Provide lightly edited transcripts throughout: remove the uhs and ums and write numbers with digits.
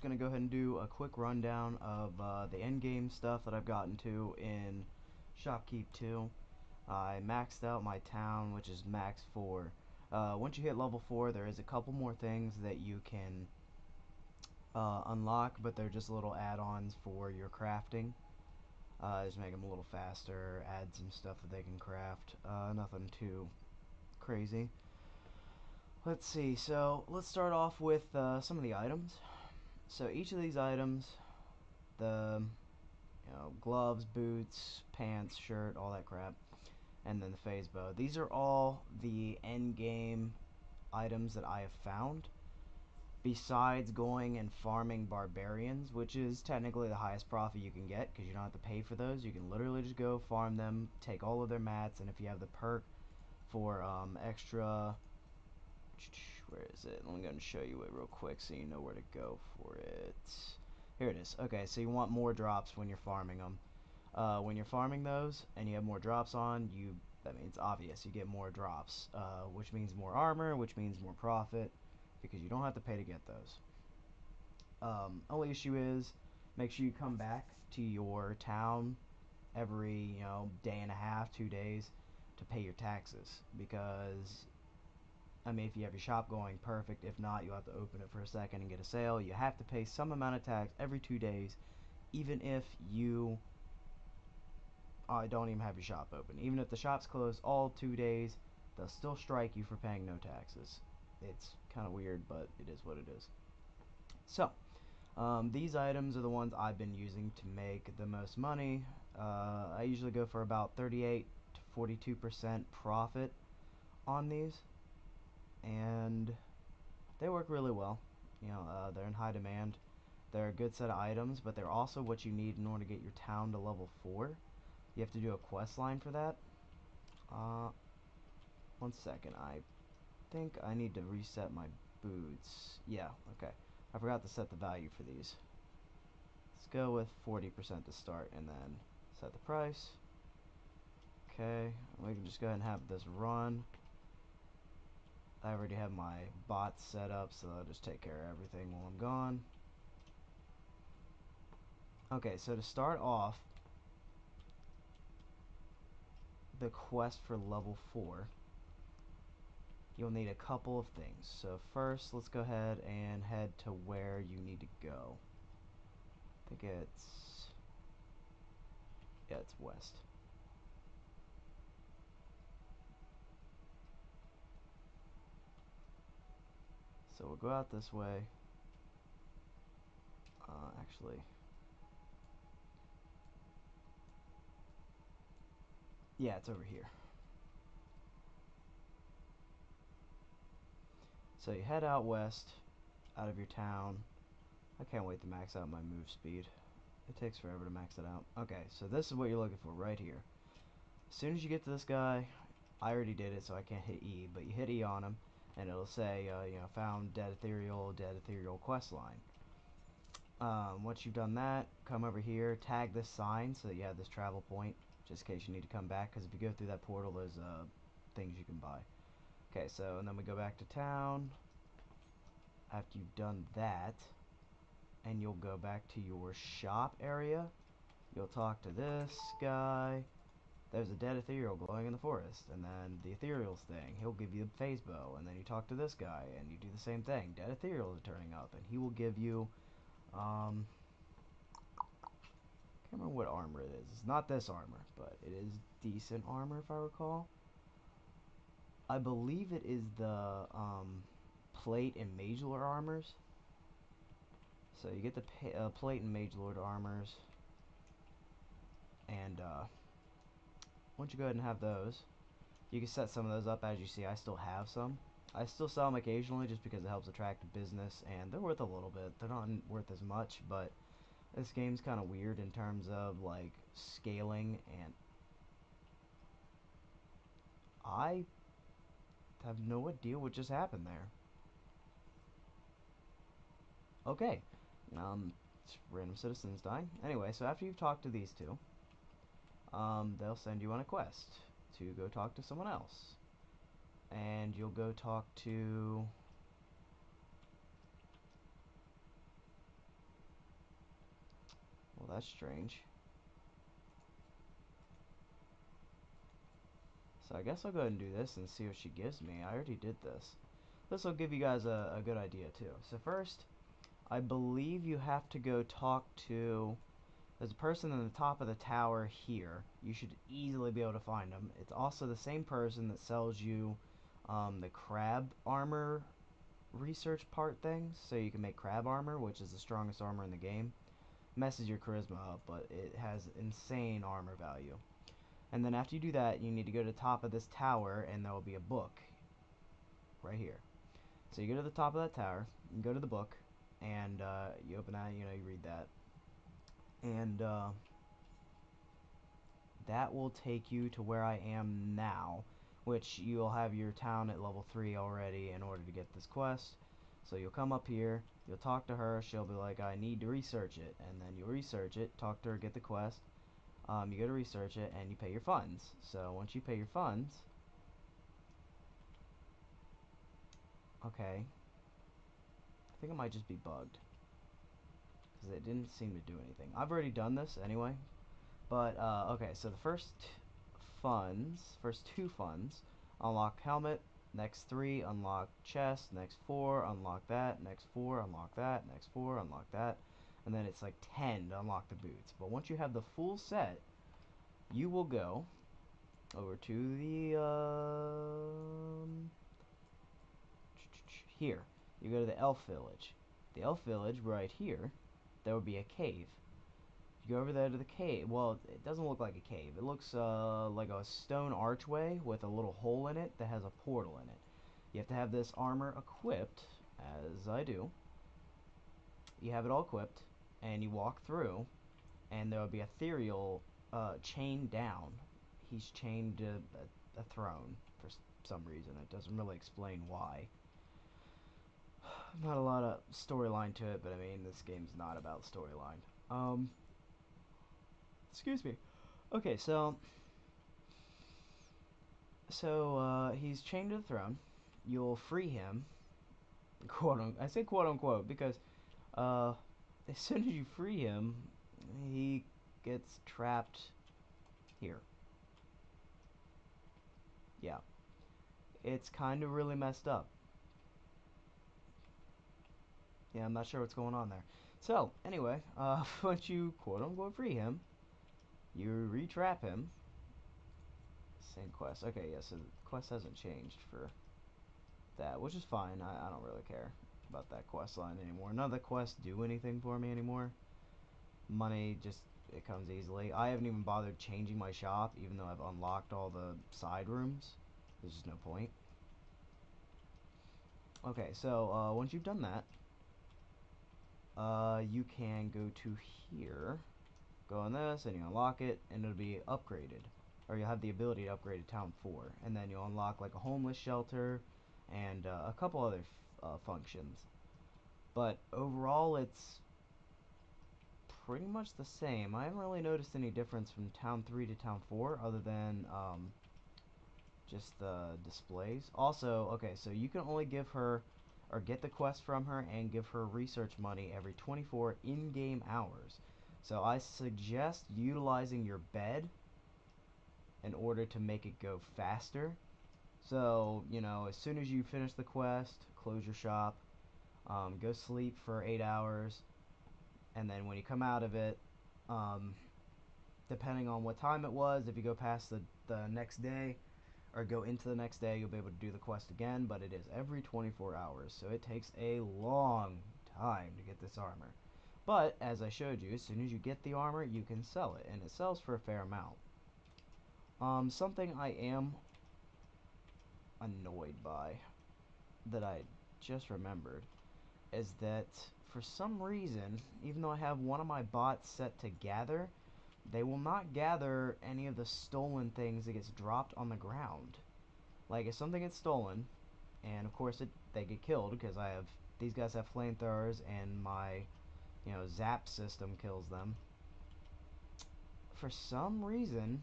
going to go ahead and do a quick rundown of the endgame stuff that I've gotten to in Shopkeep 2. I maxed out my town, which is max 4. Once you hit level 4, there is a couple more things that you can unlock, but they're just little add-ons for your crafting. Just make them a little faster, add some stuff that they can craft. Nothing too crazy. Let's see, so let's start off with some of the items. So each of these items, the gloves, boots, pants, shirt, all that crap, and then the phase bow. These are all the end game items that I have found, besides going and farming barbarians, which is technically the highest profit you can get because you don't have to pay for those. You can literally just go farm them, take all of their mats, and if you have the perk for extra, where is it? Let me go and show you it real quick so you know where to go for it. Here it is. Okay, so you want more drops when you're farming them. When you're farming those and you have more drops on, that means obvious, you get more drops, which means more armor, which means more profit, because you don't have to pay to get those. Only issue is, make sure you come back to your town every day and a half, 2 days, to pay your taxes, because I mean, if you have your shop going, perfect. If not, you'll have to open it for a second and get a sale. You have to pay some amount of tax every 2 days, even if you don't even have your shop open. Even if the shop's closed all 2 days, they'll still strike you for paying no taxes. It's kind of weird, but it is what it is. So, these items are the ones I've been using to make the most money. I usually go for about 38 to 42% profit on these, and they work really well. They're in high demand. They're a good set of items, but they're also what you need in order to get your town to level 4. You have to do a quest line for that. One second. I think I need to reset my boots. Yeah, okay. I forgot to set the value for these. Let's go with 40% to start and then set the price. Okay, we can just go ahead and have this run. I already have my bots set up, so I'll just take care of everything while I'm gone. Okay, so to start off the quest for level 4, you'll need a couple of things. So first, let's go ahead and head to where you need to go. I think it's west. So we'll go out this way. Actually, yeah, it's over here. So you head out west, out of your town. I can't wait to max out my move speed. It takes forever to max it out. Okay, so this is what you're looking for right here. As soon as you get to this guy, I already did it, so I can't hit E, but you hit E on him, and it'll say, found dead ethereal quest line. Once you've done that, come over here, tag this sign so that you have this travel point, just in case you need to come back, because if you go through that portal, there's things you can buy. Okay, so, and then we go back to town. After you've done that, and you'll go back to your shop area, you'll talk to this guy. There's a dead ethereal glowing in the forest, and then the ethereals thing, he'll give you a phase bow, and then you talk to this guy, and you do the same thing. Dead ethereals are turning up, and he will give you, can't remember what armor it is. It's not this armor, but it is decent armor if I recall. I believe it is the, plate and mage lord armors. So you get the plate and mage lord armors, and, once you go ahead and have those, you can set some of those up. As you see, I still have some. I still sell them occasionally just because it helps attract business, and they're worth a little bit. They're not worth as much, but this game's kind of weird in terms of like scaling, and I have no idea what just happened there. Okay, random citizens dying. Anyway, so after you've talked to these two, they'll send you on a quest to go talk to someone else. And you'll go talk to that's strange. So I guess I'll go ahead and do this and see what she gives me. I already did this. This will give you guys a good idea too. So first, I believe you have to go talk to... There's a person in the top of the tower here. You should easily be able to find him. It's also the same person that sells you the crab armor research part things, so you can make crab armor, which is the strongest armor in the game. Messes your charisma up, but it has insane armor value. And then after you do that, you need to go to the top of this tower, and there will be a book right here. So you go to the top of that tower, you go to the book, and you open that, you read that. And that will take you to where I am now, which you'll have your town at level 3 already in order to get this quest. So you'll come up here, you'll talk to her, she'll be like, I need to research it, and then you'll research it, talk to her, get the quest. You go to research it, and you pay your funds. So once you pay your funds, okay, I think it might just be bugged, because it didn't seem to do anything. I've already done this anyway, but okay, so the first two funds, unlock helmet, next 3 unlock chest, next 4 unlock that, next 4 unlock that, next 4 unlock that, and then it's like 10 to unlock the boots. But once you have the full set, you will go over to the here. You go to the elf village. The elf village right here, there will be a cave. You go over there to the cave. Well, it doesn't look like a cave. It looks like a stone archway with a little hole in it that has a portal in it. You have to have this armor equipped, as I do. You have it all equipped, and you walk through, and there will be ethereal chained down. He's chained to a throne for some reason. It doesn't really explain why. Not a lot of storyline to it, but I mean, this game's not about storyline. Excuse me. Okay, he's chained to the throne. You'll free him, quote unquote. I say quote unquote because uh, as soon as you free him, he gets trapped here. Yeah, it's kind of really messed up. Yeah, I'm not sure what's going on there. So anyway, once you quote unquote free him, you retrap him. Same quest. Okay, yeah, so the quest hasn't changed for that, which is fine. I don't really care about that quest line anymore. None of the quests do anything for me anymore. Money just, it comes easily. I haven't even bothered changing my shop, even though I've unlocked all the side rooms. There's just no point. Okay, so once you've done that, you can go to here, go on this, and you unlock it, and it'll be upgraded. Or you'll have the ability to upgrade to Town 4. And then you'll unlock like a homeless shelter and a couple other functions. But overall, it's pretty much the same. I haven't really noticed any difference from Town 3 to Town 4 other than just the displays. Also, okay, so you can only give her or get the quest from her and give her research money every 24 in-game hours. So I suggest utilizing your bed in order to make it go faster. So, as soon as you finish the quest, close your shop, go sleep for 8 hours, and then when you come out of it, um, depending on what time it was, if you go past the next day, or go into the next day, you'll be able to do the quest again, but it is every 24 hours, so it takes a long time to get this armor. But, as I showed you, as soon as you get the armor, you can sell it, and it sells for a fair amount. Something I am annoyed by, that I just remembered, is that for some reason, even though I have one of my bots set to gather, they will not gather any of the stolen things that gets dropped on the ground. Like, if something gets stolen, and of course they get killed because these guys have flamethrowers and my, zap system kills them. For some reason,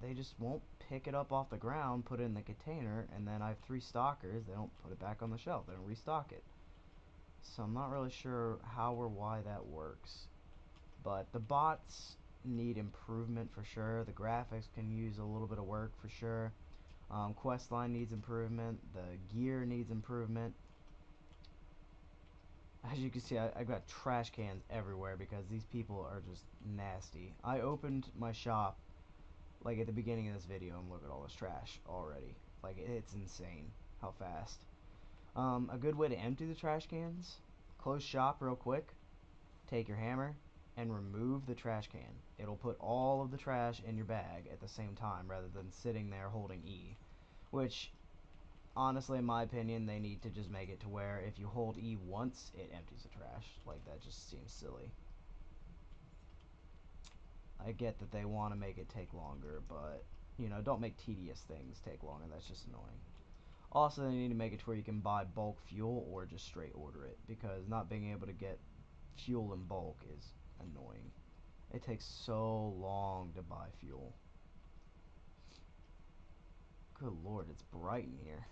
they just won't pick it up off the ground, put it in the container, and then I have 3 stalkers, they don't put it back on the shelf, they don't restock it. So I'm not really sure how or why that works. But the bots need improvement for sure. The graphics can use a little bit of work for sure. Quest line needs improvement. The gear needs improvement. As you can see, I've got trash cans everywhere because these people are just nasty. I opened my shop like at the beginning of this video and look at all this trash already. Like, it's insane how fast. A good way to empty the trash cans: close shop real quick, take your hammer, and remove the trash can. It'll put all of the trash in your bag at the same time rather than sitting there holding E. Which, honestly, in my opinion, they need to just make it to where if you hold E once, it empties the trash. Like, that just seems silly. I get that they want to make it take longer, but, you know, don't make tedious things take longer. That's just annoying. Also, they need to make it to where you can buy bulk fuel or just straight order it, because not being able to get fuel in bulk is annoying. It takes so long to buy fuel. Good lord, it's bright in here.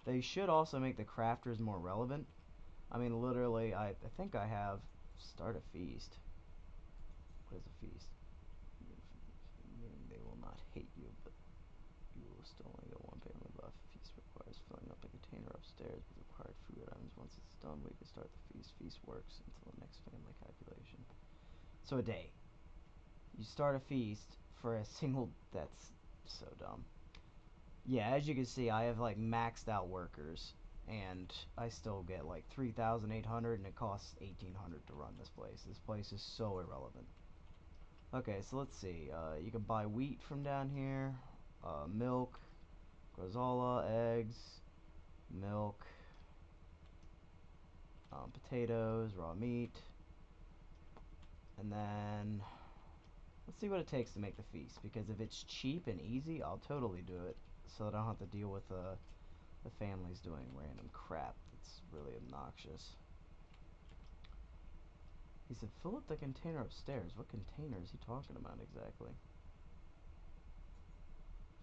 They should also make the crafters more relevant. I mean, literally, I think I have start a feast. What is a feast? They will not hate you, but you will still only get one family buff. Feast requires filling up the container upstairs with required food items. Once it's done, we can start the feast. Feast works until the next family calculation. So a day. You start a feast for a single... That's so dumb. Yeah, as you can see, I have like maxed out workers, and I still get like 3,800, and it costs 1,800 to run this place. This place is so irrelevant. Okay, so let's see. You can buy wheat from down here, milk, grazola, eggs, milk, potatoes, raw meat, and then let's see what it takes to make the feast. Because if it's cheap and easy, I'll totally do it, so that I don't have to deal with the families doing random crap that's really obnoxious. He said, fill up the container upstairs. What container is he talking about exactly?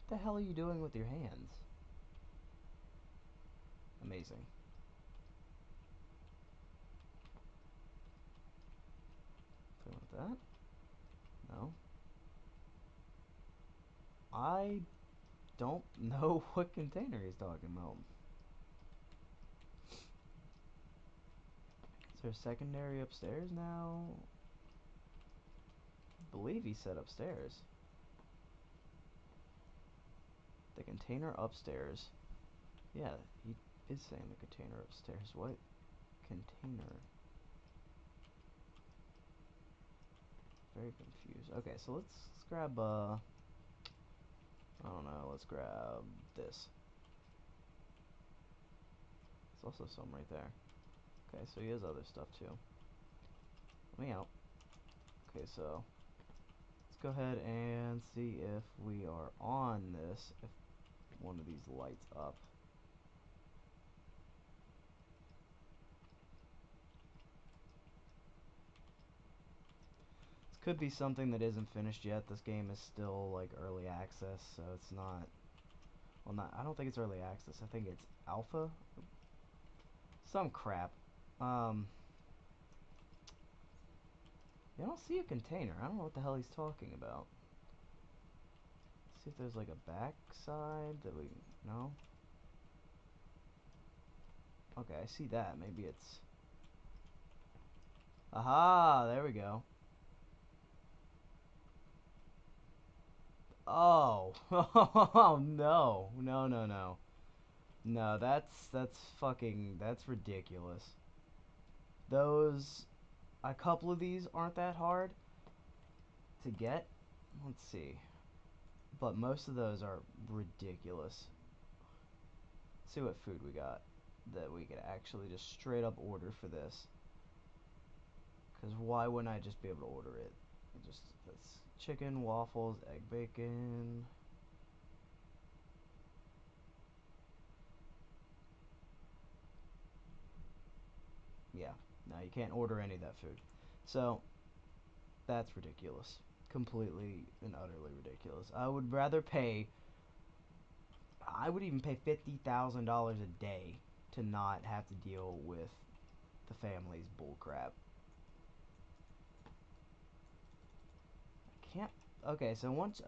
What the hell are you doing with your hands? Amazing. Play with that? No. I don't know what container he's talking about. Is there a secondary upstairs now? I believe he said upstairs. The container upstairs. Yeah, he is saying the container upstairs. What container? Very confused. Okay, so let's grab I don't know, let's grab this. There's also some right there. Okay, so he has other stuff too. Let me out. Okay, so let's go ahead and see if we are on this, if one of these lights up. This could be something that isn't finished yet. This game is still like early access, so it's not, well, not, I don't think it's early access. I think it's alpha. Some crap. I don't see a container. I don't know what the hell he's talking about. Let's see if there's like a back side that we... No? Okay, I see that. Maybe it's... Aha! There we go. Oh! Oh, no. No, no, no. No, that's fucking... That's ridiculous. Those... A couple of these aren't that hard to get. Let's see. But most of those are ridiculous. Let's see what food we got that we could actually just straight up order for this. Because why wouldn't I just be able to order it? Just, that's chicken, waffles, egg bacon. Yeah, no, you can't order any of that food. So, that's ridiculous. Completely and utterly ridiculous. I would rather pay... I would even pay $50,000 a day to not have to deal with the family's bullcrap. I can't. Okay, so once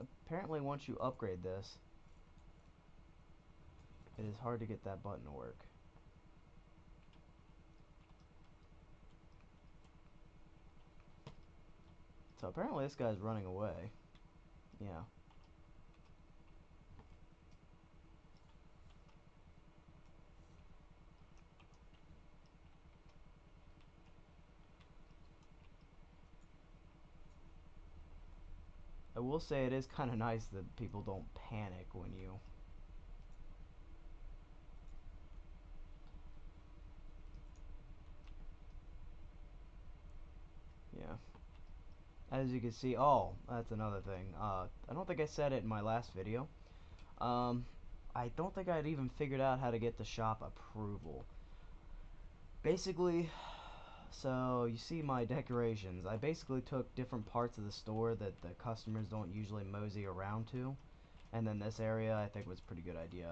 you upgrade this, it is hard to get that button to work. So apparently this guy's running away. Yeah. I will say it is kind of nice that people don't panic when you... Yeah. As you can see, oh, that's another thing. I don't think I said it in my last video. Um, I don't think I'd even figured out how to get the shop approval. Basically, so you see my decorations. I basically took different parts of the store that the customers don't usually mosey around to. And then this area I think was a pretty good idea.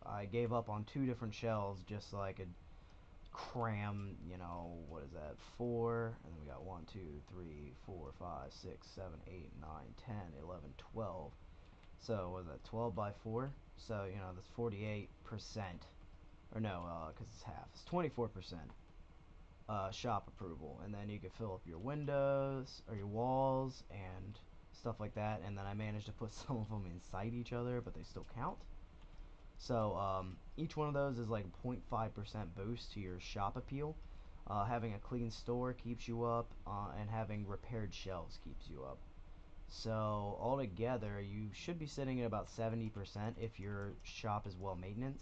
I gave up on 2 different shelves just so I could cram, what is that, 4, and then we got 1, 2, 3, 4, 5, 6, 7, 8, 9, 10, 11, 12. So was that 12 by 4? So, that's 48%, or no, because it's half. It's 24% shop approval, and then you can fill up your windows or your walls and stuff like that. And then I managed to put some of them inside each other, but they still count. So each one of those is like a 0.5% boost to your shop appeal. Having a clean store keeps you up, and having repaired shelves keeps you up. So altogether, you should be sitting at about 70% if your shop is well maintained,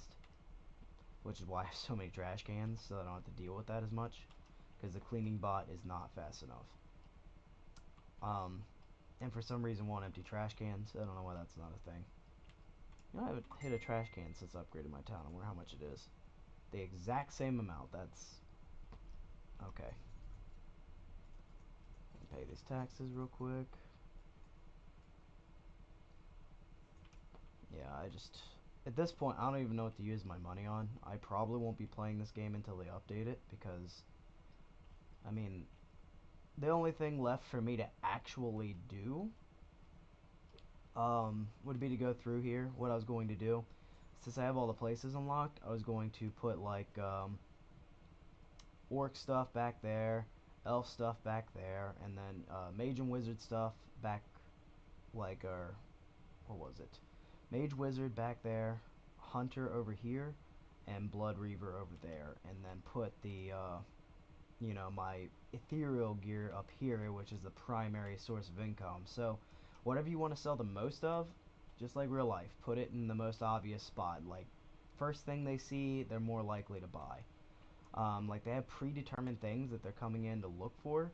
which is why I have so many trash cans, so I don't have to deal with that as much, because the cleaning bot is not fast enough. Um, and for some reason won't empty trash cans. I don't know why that's not a thing. I haven't hit a trash can since I upgraded my town. I wonder how much it is. The exact same amount. That's okay. Pay these taxes real quick. Yeah, at this point I don't even know what to use my money on. I probably won't be playing this game until they update it, because I mean, the only thing left for me to actually do would be to go through here. What I was going to do, since I have all the places unlocked, I was going to put like orc stuff back there, elf stuff back there, and then mage and wizard stuff back, like, what was it? Mage wizard back there, hunter over here, and blood reaver over there, and then put the my ethereal gear up here, which is the primary source of income. So whatever you want to sell the most of, just like real life, put it in the most obvious spot. Like, first thing they see, they're more likely to buy. Like, they have predetermined things that they're coming in to look for,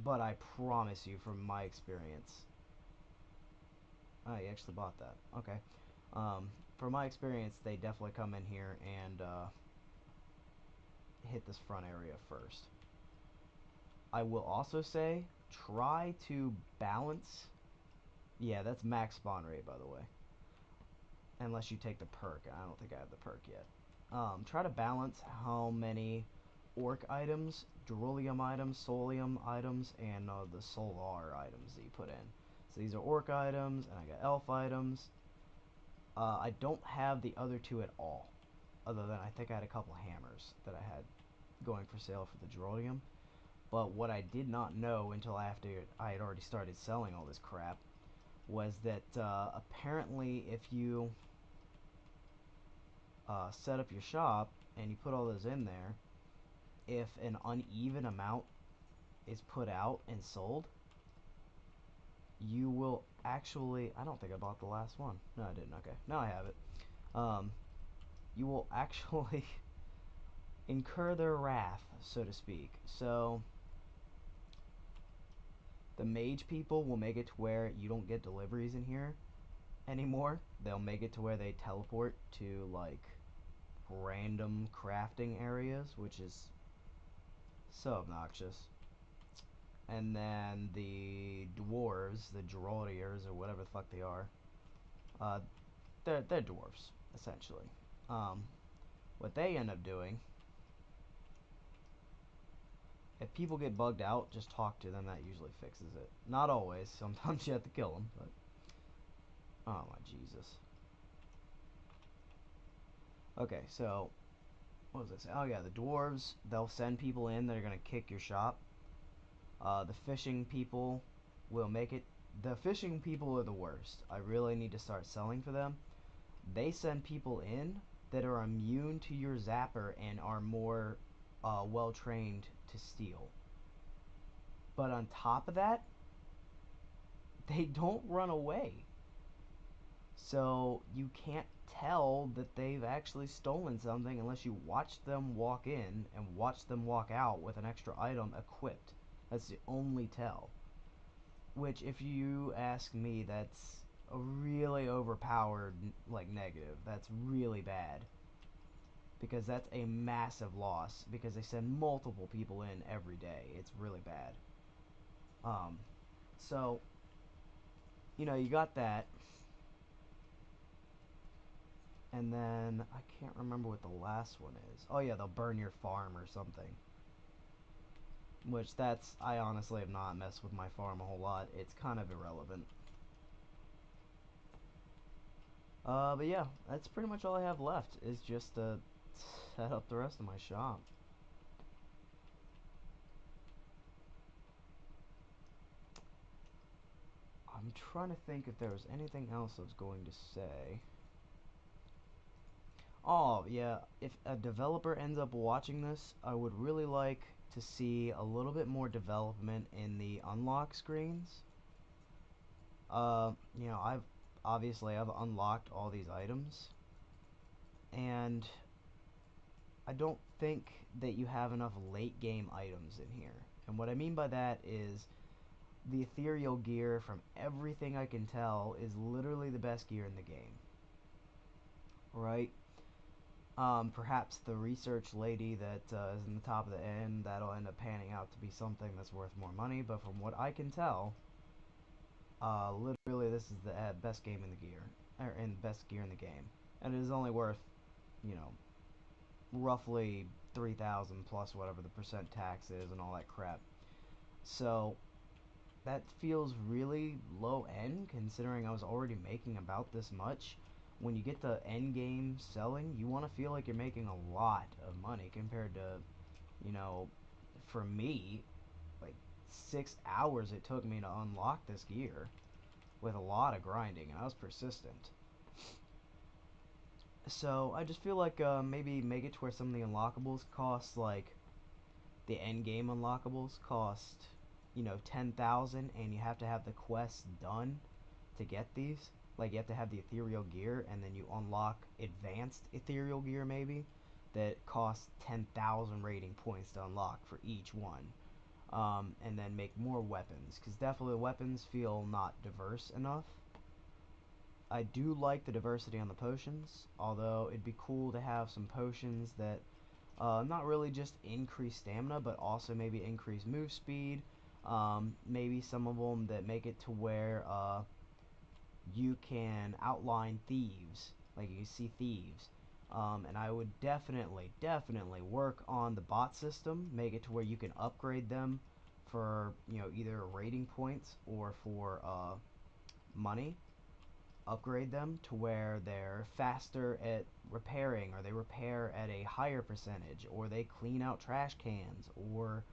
but I promise you from my experience... Oh, you actually bought that. Okay. From my experience, they definitely come in here and hit this front area first. I will also say, try to balance... Yeah, that's max spawn rate, by the way. Unless you take the perk. I don't think I have the perk yet. Try to balance how many orc items, Durulium items, Solium items, and the Solar items that you put in. So these are orc items, and I got elf items. I don't have the other two at all, other than I think I had a couple hammers that I had going for sale for the Durulium. But what I did not know until after I had already started selling all this crap was that apparently if you set up your shop and you put all those in there, if an uneven amount is put out and sold, you will actually... I don't think I bought the last one. No, I didn't. Okay, now I have it. You will actually incur their wrath, so to speak. So the mage people will make it to where you don't get deliveries in here anymore. They'll make it to where they teleport to like random crafting areas, which is so obnoxious. And then the dwarves, the Geraldiers, or whatever the fuck they are, uh, they're dwarves, essentially. what they end up doing, if people get bugged out, just talk to them. That usually fixes it. Not always. Sometimes you have to kill them, but oh my Jesus. Okay, so what was I saying? Oh yeah, the dwarves, they'll send people in that are gonna kick your shop. The fishing people will make it. The fishing people are the worst. I really need to start selling for them. They send people in that are immune to your zapper and are more well trained to steal. But on top of that, they don't run away. So you can't tell that they've actually stolen something unless you watch them walk in and watch them walk out with an extra item equipped. That's the only tell. Which, if you ask me, that's a really overpowered like negative. That's really bad because that's a massive loss because they send multiple people in every day. It's really bad. Um, so you got that, and then I can't remember what the last one is. Oh yeah, they'll burn your farm or something. Which I honestly have not messed with my farm a whole lot. It's kind of irrelevant. But yeah, that's pretty much all I have left is just to set up the rest of my shop. I'm trying to think if there was anything else I was going to say. Oh, yeah, if a developer ends up watching this, I would really like to see a little bit more development in the unlock screens. I've unlocked all these items, and I don't think that you have enough late game items in here. And what I mean by that is the ethereal gear, from everything I can tell, is literally the best gear in the game. Right? Perhaps the research lady that is in the top of the end, that'll end up panning out to be something that's worth more money. But from what I can tell, literally this is the best game in the gear, or in best gear in the game, and it is only worth, you know, roughly 3,000 plus whatever the percent tax is and all that crap. So that feels really low end considering I was already making about this much. When you get the end game selling, you want to feel like you're making a lot of money compared to, you know, for me, like 6 hours it took me to unlock this gear with a lot of grinding, and I was persistent. So I just feel like maybe make it to where some of the unlockables cost like the end game unlockables cost 10,000, and you have to have the quest done to get these. Like you have to have the ethereal gear, and then you unlock advanced ethereal gear maybe that costs 10,000 rating points to unlock for each one. And then make more weapons, because definitely weapons feel not diverse enough. I do like the diversity on the potions, although it'd be cool to have some potions that not really just increase stamina, but also maybe increase move speed. Maybe some of them that make it to where you can outline thieves, like you see thieves. And I would definitely work on the bot system, make it to where you can upgrade them for either rating points or for money. Upgrade them to where they're faster at repairing, or they repair at a higher percentage, or they clean out trash cans, or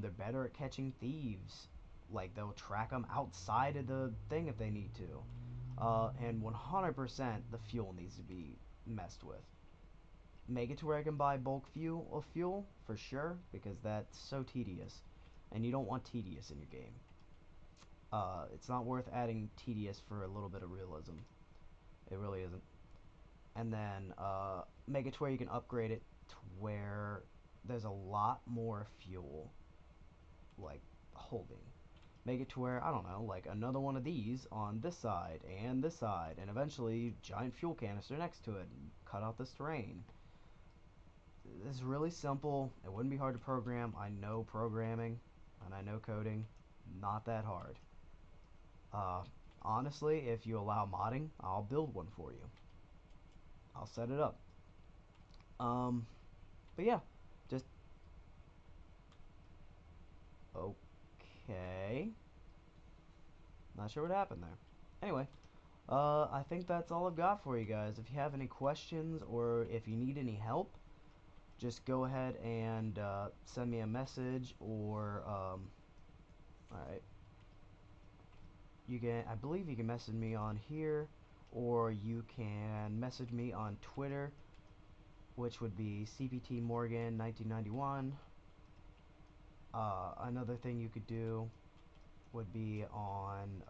they're better at catching thieves. Like they'll track them outside of the thing if they need to. And 100% the fuel needs to be messed with. Make it to where I can buy bulk fuel for sure, because that's so tedious, and you don't want tedious in your game. It's not worth adding tedious for a little bit of realism. It really isn't. And then make it to where you can upgrade it to where there's a lot more fuel, like holding. Make it to where, I don't know, like another one of these on this side, and eventually giant fuel canister next to it, and cut out this terrain. It's really simple. It wouldn't be hard to program. I know programming and I know coding. Not that hard. Uh, Honestly, if you allow modding, I'll build one for you. I'll set it up. Um, but yeah, just okay. Not sure what happened there. Anyway, I think that's all I've got for you guys. If you have any questions or if you need any help, just go ahead and send me a message or all right. You can, I believe you can message me on here, or you can message me on Twitter, which would be CPT Morgan 1991. Another thing you could do would be on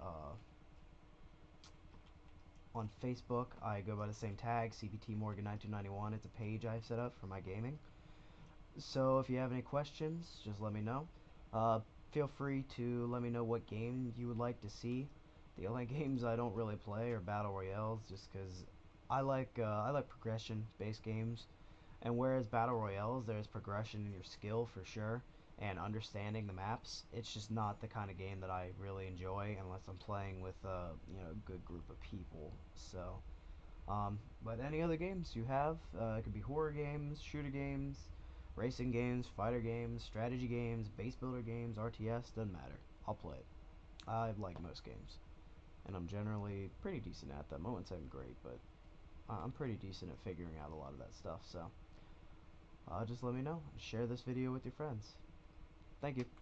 Facebook. I go by the same tag, CPT Morgan 1991. It's a page I set up for my gaming. So if you have any questions, just let me know. Uh, Feel free to let me know what game you would like to see. The only games I don't really play are battle royales, just because I like progression-based games. And whereas battle royales, there's progression in your skill for sure, and understanding the maps. It's just not the kind of game that I really enjoy unless I'm playing with a good group of people. So but any other games you have, it could be horror games, shooter games, racing games, fighter games, strategy games, base builder games, RTS, doesn't matter. I'll play it. I like most games, and I'm generally pretty decent at them. I wouldn't say I'm great, but I'm pretty decent at figuring out a lot of that stuff, so just let me know. Share this video with your friends. Thank you.